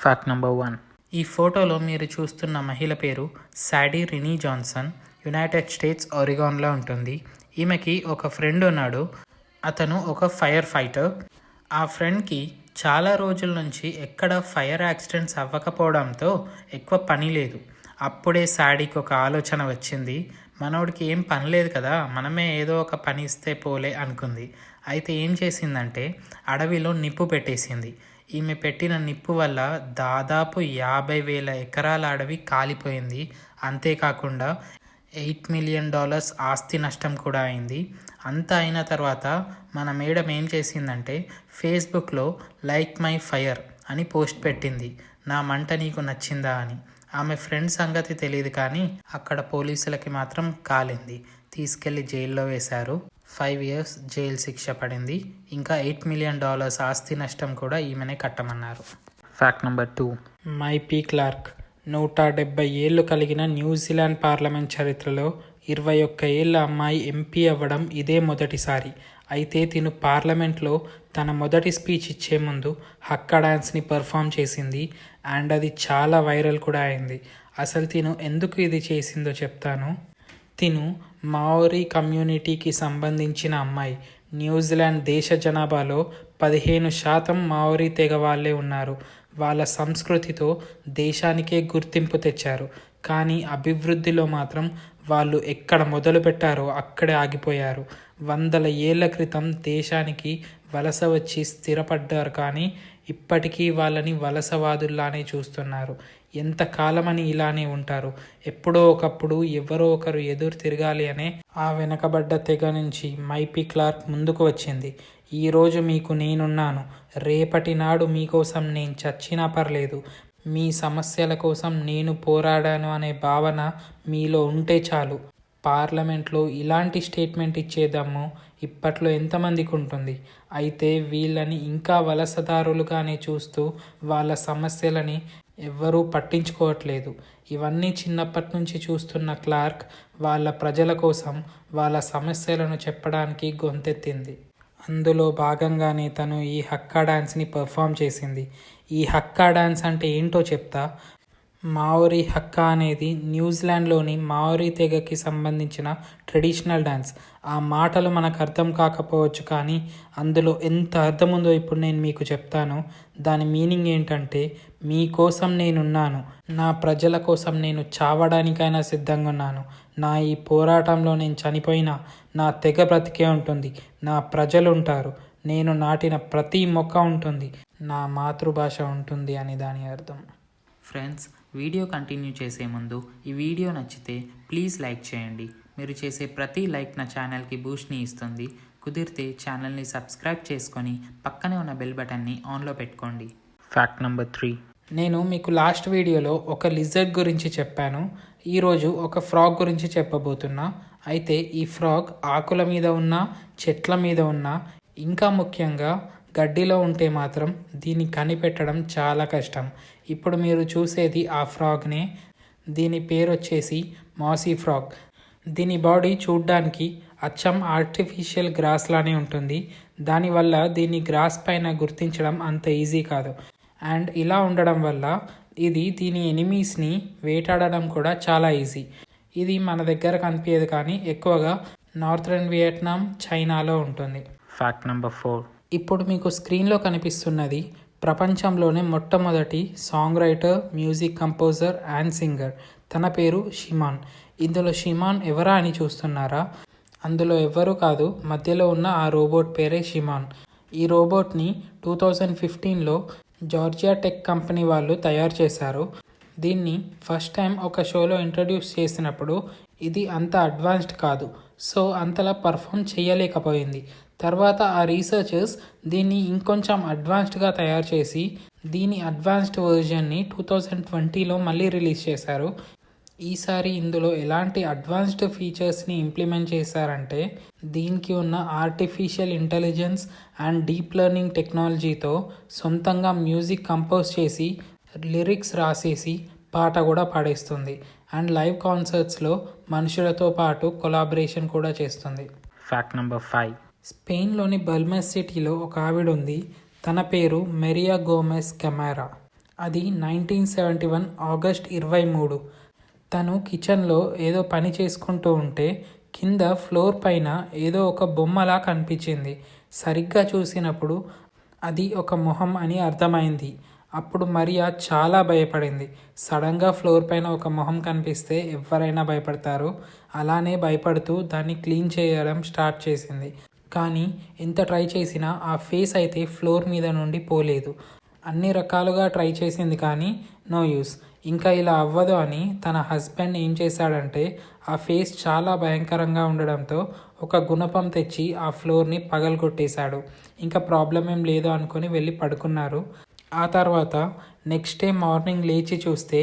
Fact number 1. ఈ ఫోటోలో మీరు చూస్తున్న మహిళ పేరు sari Rini Johnson. United states ఒరిగాన్లో ఉంటుంది. ఈమెకి ఒక ఫ్రెండ్ ఉన్నాడు. అతను ఒక ఫైర్ ఫైటర్. ఆ ఫ్రెండ్కి చాలా రోజుల నుంచి ఎక్కడ ఫైర్ యాక్సిడెంట్స్ అవ్వకపోవడంతో ఎక్కువ పని లేదు. అప్పుడే శాడీకి ఒక ఆలోచన వచ్చింది. మనోడికి ఏం పని లేదు కదా, మనమే ఏదో ఒక పని ఇస్తే పోలే అనుకుంది. అయితే ఏం చేసిందంటే అడవిలో నిప్పు పెట్టేసింది. ఈమె పెట్టిన నిప్పు వల్ల దాదాపు 50,000 ఎకరాల అడవి కాలిపోయింది. అంతేకాకుండా $8 మిలియన్ ఆస్తి నష్టం కూడా అయింది. అంతా అయిన తర్వాత మన మేడం ఏం చేసిందంటే ఫేస్బుక్లో లైక్ మై ఫైర్ అని పోస్ట్ పెట్టింది. నా మంట నీకు నచ్చిందా అని. ఆమె ఫ్రెండ్ సంగతి తెలియదు కానీ అక్కడ పోలీసులకి మాత్రం కాలింది. తీసుకెళ్లి జైల్లో వేశారు. 5 years జైలు శిక్ష పడింది. ఇంకా $8 మిలియన్ ఆస్తి నష్టం కూడా ఈమెనే కట్టమన్నారు. Fact number 2. మైపీ క్లార్క్ 170 ఏళ్ళు కలిగిన న్యూజిలాండ్ పార్లమెంట్ చరిత్రలో 21 ఏళ్ల అమ్మాయి ఎంపీ అవ్వడం ఇదే మొదటిసారి. అయితే తిను పార్లమెంట్లో తన మొదటి స్పీచ్ ఇచ్చే ముందు హక్కా డాన్స్ని పర్ఫామ్ చేసింది. అండ్ అది చాలా వైరల్ కూడా అయింది. అసలు తిను ఎందుకు ఇది చేసిందో చెప్తాను. తిను మావోరీ కమ్యూనిటీకి సంబంధించిన అమ్మాయి. న్యూజిలాండ్ దేశ జనాభాలో 15% మావోరీ తెగ వాళ్ళే ఉన్నారు. వాళ్ళ సంస్కృతితో దేశానికే గుర్తింపు తెచ్చారు. కానీ అభివృద్ధిలో మాత్రం వాళ్ళు ఎక్కడ మొదలు పెట్టారో అక్కడే ఆగిపోయారు. 100 ఏళ్ల క్రితం దేశానికి వలస వచ్చి స్థిరపడ్డారు కానీ ఇప్పటికీ వాళ్ళని వలసవాదుల్లానే చూస్తున్నారు. ఎంతకాలమని ఇలానే ఉంటారు. ఎప్పుడో ఒకప్పుడు ఎవరో ఒకరు ఎదురు తిరగాలి అనే ఆ వెనకబడ్డ తెగ నుంచి మైపీ క్లార్క్ ముందుకు వచ్చింది. ఈరోజు మీకు నేనున్నాను, రేపటి నాడు మీకోసం నేను చచ్చినా పర్లేదు, మీ సమస్యల కోసం నేను పోరాడాను అనే భావన మీలో ఉంటే చాలు. పార్లమెంట్లో ఇలాంటి స్టేట్మెంట్ ఇచ్చేద్దాము ఇప్పట్లో ఎంతమందికి ఉంటుంది. అయితే వీళ్ళని ఇంకా వలసదారులుగానే చూస్తూ వాళ్ళ సమస్యలని ఎవ్వరూ పట్టించుకోవట్లేదు. ఇవన్నీ చిన్నప్పటి నుంచి చూస్తున్న క్లార్క్ వాళ్ళ ప్రజల కోసం వాళ్ళ సమస్యలను చెప్పడానికి గొంతెత్తింది. అందులో భాగంగానే తను ఈ హక్కా డాన్స్ని పర్ఫామ్ చేసింది. ఈ హక్కా డాన్స్ అంటే ఏంటో చెప్తా. మావోరీ హక్కా అనేది న్యూజిలాండ్లోని మావోరీ తెగకి సంబంధించిన ట్రెడిషనల్ డాన్స్. ఆ మాటలు మనకు అర్థం కాకపోవచ్చు కానీ అందులో ఎంత అర్థం ఉందో ఇప్పుడు నేను మీకు చెప్తాను. దాని మీనింగ్ ఏంటంటే మీకోసం నేనున్నాను, నా ప్రజల కోసం నేను చావడానికైనా సిద్ధంగా ఉన్నాను, నా ఈ పోరాటంలో నేను చనిపోయినా నా తెగ బ్రతికే ఉంటుంది, నా ప్రజలు ఉంటారు, నేను నాటిన ప్రతి మొక్క ఉంటుంది, నా మాతృభాష ఉంటుంది అని దాని అర్థం. ఫ్రెండ్స్, వీడియో కంటిన్యూ చేసే ముందు ఈ వీడియో నచ్చితే ప్లీజ్ లైక్ చేయండి. మీరు చేసే ప్రతి లైక్ నా ఛానల్కి బూస్ట్ని ఇస్తుంది. కుదిరితే ఛానల్ని సబ్స్క్రైబ్ చేసుకొని పక్కనే ఉన్న బెల్ బటన్ని ఆన్లో పెట్టుకోండి. Fact number 3. నేను మీకు లాస్ట్ వీడియోలో ఒక లిజర్డ్ గురించి చెప్పాను. ఈరోజు ఒక ఫ్రాగ్ గురించి చెప్పబోతున్నా. అయితే ఈ ఫ్రాగ్ ఆకుల మీద ఉన్న, చెట్ల మీద ఉన్న, ఇంకా ముఖ్యంగా గడ్డిలో ఉంటే మాత్రం దీన్ని కనిపెట్టడం చాలా కష్టం. ఇప్పుడు మీరు చూసేది ఆ ఫ్రాగ్నే. దీని పేరు వచ్చేసి మాసీ ఫ్రాగ్. దీని బాడీ చూడ్డానికి అచ్చం ఆర్టిఫిషియల్ గ్రాస్ లానే ఉంటుంది. దానివల్ల దీన్ని గ్రాస్ పైన గుర్తించడం అంత ఈజీ కాదు. అండ్ ఇలా ఉండడం వల్ల ఇది దీని ఎనిమీస్ని వేటాడడం కూడా చాలా ఈజీ. ఇది మన దగ్గర కనిపించదు కానీ ఎక్కువగా నార్థరన్ వియట్నాం, చైనాలో ఉంటుంది. Fact number 4. ఇప్పుడు మీకు స్క్రీన్లో కనిపిస్తున్నది ప్రపంచంలోనే మొట్టమొదటి song writer, music composer and singer. తన పేరు షిమాన్. ఇందులో షిమాన్ ఎవరా అని చూస్తున్నారా? అందులో ఎవ్వరూ కాదు, మధ్యలో ఉన్న ఆ రోబోట్ పేరే షిమాన్. ఈ రోబోట్ని 2015లో జార్జియా టెక్ కంపెనీ వాళ్ళు తయారు చేశారు. దీన్ని ఫస్ట్ టైం ఒక షోలో ఇంట్రడ్యూస్ చేసినప్పుడు ఇది అంత అడ్వాన్స్డ్ కాదు, సో అంతలా పర్ఫామ్ చేయలేకపోయింది. తర్వాత ఆ రీసెర్చర్స్ దీన్ని ఇంకొంచెం అడ్వాన్స్డ్గా తయారు చేసి దీని అడ్వాన్స్డ్ వర్జన్ని 2020లో మళ్ళీ రిలీజ్ చేశారు. ఈసారి ఇందులో ఎలాంటి అడ్వాన్స్డ్ ఫీచర్స్ని ఇంప్లిమెంట్ చేశారంటే దీనికి ఉన్న artificial intelligence and deep learning టెక్నాలజీతో సొంతంగా మ్యూజిక్ కంపోజ్ చేసి లిరిక్స్ రాసేసి పాట కూడా పాడేస్తుంది. అండ్ లైవ్ కాన్సర్ట్స్లో మనుషులతో పాటు కొలాబరేషన్ కూడా చేస్తుంది. Fact number 5. స్పెయిన్లోని బల్మెస్ సిటీలో ఒక ఆవిడ ఉంది. తన పేరు మెరియా గోమెస్ కెమెరా. అది 1971 ఆగస్ట్ 23. తను కిచెన్లో ఏదో పని చేసుకుంటూ ఉంటే కింద ఫ్లోర్ పైన ఏదో ఒక బొమ్మలా కనిపించింది. సరిగ్గా చూసినప్పుడు అది ఒక మొహం అని అర్థమైంది. అప్పుడు మరియా చాలా భయపడింది. సడన్గా ఫ్లోర్ పైన ఒక మొహం కనిపిస్తే ఎవరైనా భయపడతారు. అలానే భయపడుతూ దాన్ని క్లీన్ చేయడం స్టార్ట్ చేసింది. కానీ ఎంత ట్రై చేసినా ఆ ఫేస్ అయితే ఫ్లోర్ మీద నుండి పోలేదు. అన్ని రకాలుగా ట్రై చేసింది కానీ నో యూస్. ఇంకా ఇలా అవ్వదు అని తన హస్బెండ్ ఏం చేశాడంటే ఆ ఫేస్ చాలా భయంకరంగా ఉండడంతో ఒక గుణపం తెచ్చి ఆ ఫ్లోర్ని పగలగొట్టేశాడు. ఇంకా ప్రాబ్లం ఏం లేదు అనుకొని వెళ్ళి పడుకున్నారు. ఆ తర్వాత నెక్స్ట్ డే మార్నింగ్ లేచి చూస్తే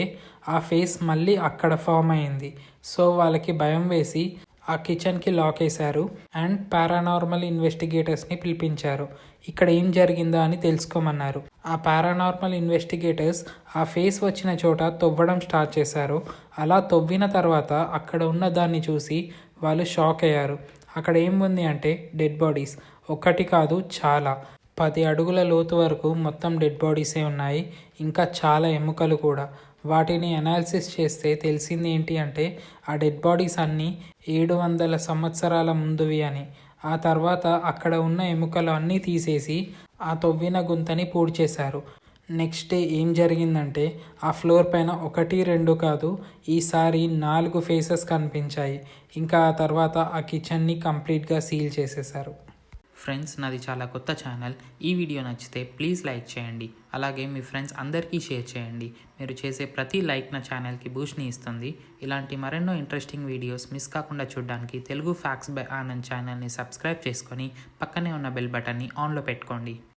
ఆ ఫేస్ మళ్ళీ అక్కడ ఫామ్ అయింది. సో వాళ్ళకి భయం వేసి ఆ కిచెన్కి లాక్ వేశారు అండ్ పారానార్మల్ ఇన్వెస్టిగేటర్స్ని పిలిపించారు. ఇక్కడ ఏం జరిగిందో అని తెలుసుకోమన్నారు. ఆ పారానార్మల్ ఇన్వెస్టిగేటర్స్ ఆ ఫేస్ వచ్చిన చోట తవ్వడం స్టార్ట్ చేశారు. అలా తవ్విన తర్వాత అక్కడ ఉన్న దాన్ని చూసి వాళ్ళు షాక్ అయ్యారు. అక్కడ ఏముంది అంటే డెడ్ బాడీస్. ఒకటి కాదు, చాలా 10 అడుగుల లోతు వరకు మొత్తం డెడ్ బాడీసే ఉన్నాయి. ఇంకా చాలా ఎముకలు కూడా. వాటిని అనాలిసిస్ చేస్తే తెలిసింది ఏంటి అంటే ఆ డెడ్ బాడీస్ అన్నీ 700 సంవత్సరాల ముందువి అని. ఆ తర్వాత అక్కడ ఉన్న ఎముకలు అన్నీ తీసేసి ఆ తవ్విన గుంతని పూడ్చేశారు. నెక్స్ట్ డే ఏం జరిగిందంటే ఆ ఫ్లోర్ పైన 1, 2 కాదు, ఈసారి 4 ఫేసెస్ కనిపించాయి. ఇంకా ఆ తర్వాత ఆ కిచెన్ని కంప్లీట్గా సీల్ చేసేశారు. ఫ్రెండ్స్, నాది చాలా కొత్త ఛానల్. ఈ వీడియో నచ్చితే ప్లీజ్ లైక్ చేయండి. అలాగే మీ ఫ్రెండ్స్ అందరికీ షేర్ చేయండి. మీరు చేసే ప్రతి లైక్ నా ఛానల్కి బూస్ట్ని ఇస్తుంది. ఇలాంటి మరెన్నో ఇంట్రెస్టింగ్ వీడియోస్ మిస్ కాకుండా చూడడానికి తెలుగు ఫ్యాక్ట్స్ బై ఆనంద్ ఛానల్ని సబ్స్క్రైబ్ చేసుకొని పక్కనే ఉన్న బెల్ బటన్ని ఆన్లో పెట్టుకోండి.